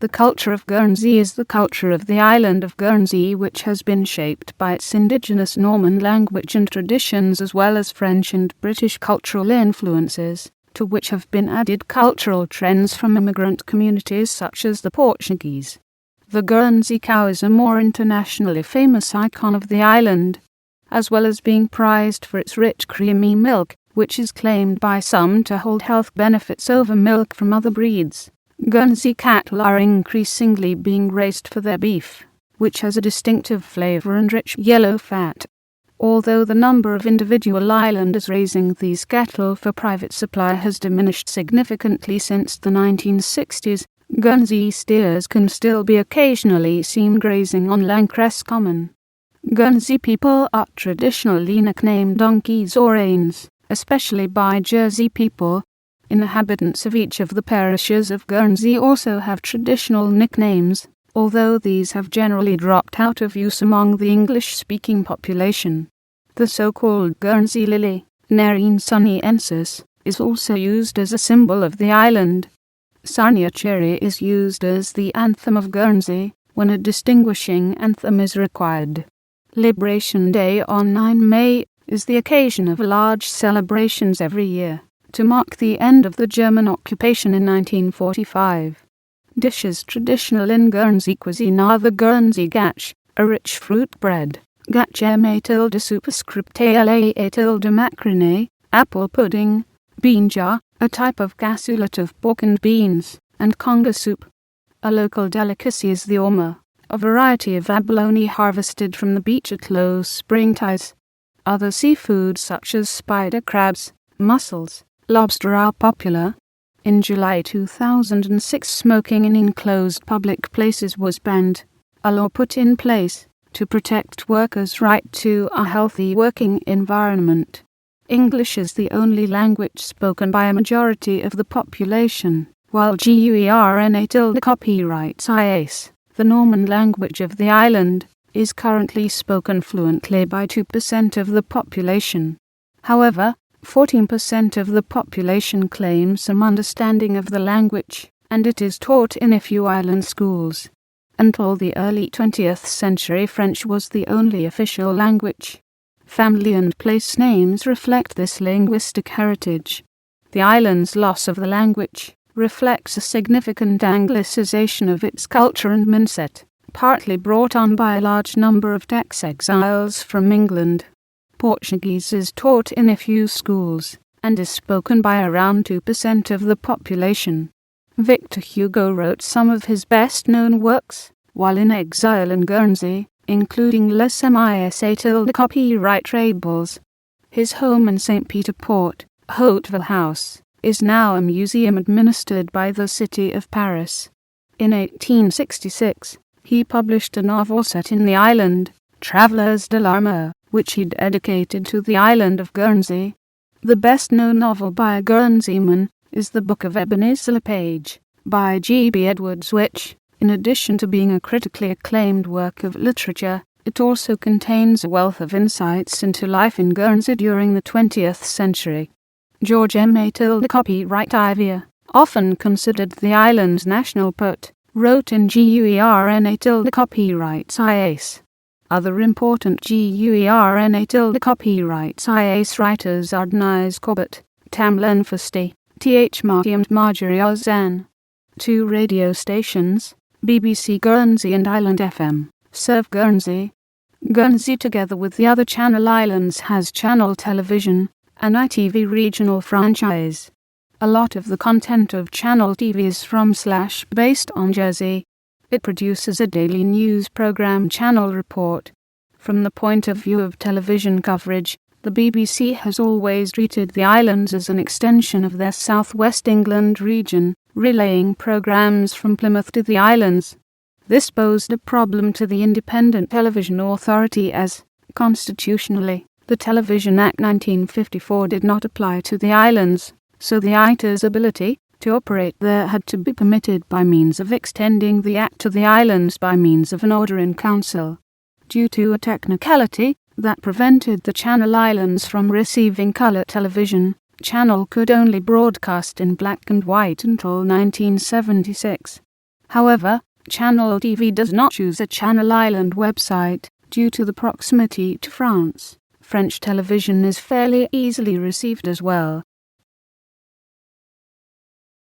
The culture of Guernsey is the culture of the island of Guernsey, which has been shaped by its indigenous Norman language and traditions, as well as French and British cultural influences, to which have been added cultural trends from immigrant communities such as the Portuguese. The Guernsey cow is a more internationally famous icon of the island, as well as being prized for its rich creamy milk, which is claimed by some to hold health benefits over milk from other breeds. Guernsey cattle are increasingly being raised for their beef, which has a distinctive flavour and rich yellow fat. Although the number of individual islanders raising these cattle for private supply has diminished significantly since the 1960s, Guernsey steers can still be occasionally seen grazing on Lancress Common. Guernsey people are traditionally nicknamed donkeys or anes, especially by Jersey people. Inhabitants of each of the parishes of Guernsey also have traditional nicknames, although these have generally dropped out of use among the English-speaking population. The so-called Guernsey lily, Nerine sunniensis, is also used as a symbol of the island. Sarnia cherry is used as the anthem of Guernsey, when a distinguishing anthem is required. Liberation Day on 9 May is the occasion of large celebrations every year, to mark the end of the German occupation in 1945. Dishes traditional in Guernsey cuisine are the Guernsey gâche, a rich fruit bread, gâche tilde superscript la tilde macronée, apple pudding, beanja, a type of cassoulet of pork and beans, and conga soup. A local delicacy is the orme, a variety of abalone harvested from the beach at low spring tides. Other seafoods such as spider crabs, mussels, lobster are popular. In July 2006, smoking in enclosed public places was banned, a law put in place to protect workers' right to a healthy working environment. English is the only language spoken by a majority of the population, while Guernsey tilde copyrights IAS, the Norman language of the island, is currently spoken fluently by 2% of the population. However, 14% of the population claim some understanding of the language, and it is taught in a few island schools. Until the early 20th century, French was the only official language. Family and place names reflect this linguistic heritage. The island's loss of the language reflects a significant anglicization of its culture and mindset, partly brought on by a large number of tax exiles from England. Portuguese is taught in a few schools, and is spoken by around 2% of the population. Victor Hugo wrote some of his best-known works while in exile in Guernsey, including Les Mis tilde copyright Rables. His home in St. Peter Port, Hauteville House, is now a museum administered by the city of Paris. In 1866, he published a novel set in the island, Travellers de la Mer, which he dedicated to the island of Guernsey. The best-known novel by a Guernseyman is The Book of Ebenezer Le Page, by G.B. Edwards, which, in addition to being a critically acclaimed work of literature, it also contains a wealth of insights into life in Guernsey during the 20th century. George M. tilde copyright Ivia, often considered the island's national poet, wrote in Guernsey tilde copyrights IAS. Other important Guernsey tilde copyrights IAS writers are Denise Corbett, Tamlin Fusty, Th. Marty and Marjorie Ozanne. 2 radio stations, BBC Guernsey and Island FM, serve Guernsey. Guernsey, together with the other Channel Islands, has Channel Television, an ITV regional franchise. A lot of the content of Channel TV is from / based on Jersey. It produces a daily news program, Channel Report. From the point of view of television coverage, the BBC has always treated the islands as an extension of their southwest England region, relaying programmes from Plymouth to the islands. This posed a problem to the Independent Television Authority as, constitutionally, the Television Act 1954 did not apply to the islands, so the ITA's ability to operate there had to be permitted by means of extending the Act to the islands by means of an order in council. Due to a technicality that prevented the Channel Islands from receiving colour television, Channel could only broadcast in black and white until 1976. However, Channel TV does not choose a Channel Island website due to the proximity to France. French television is fairly easily received as well,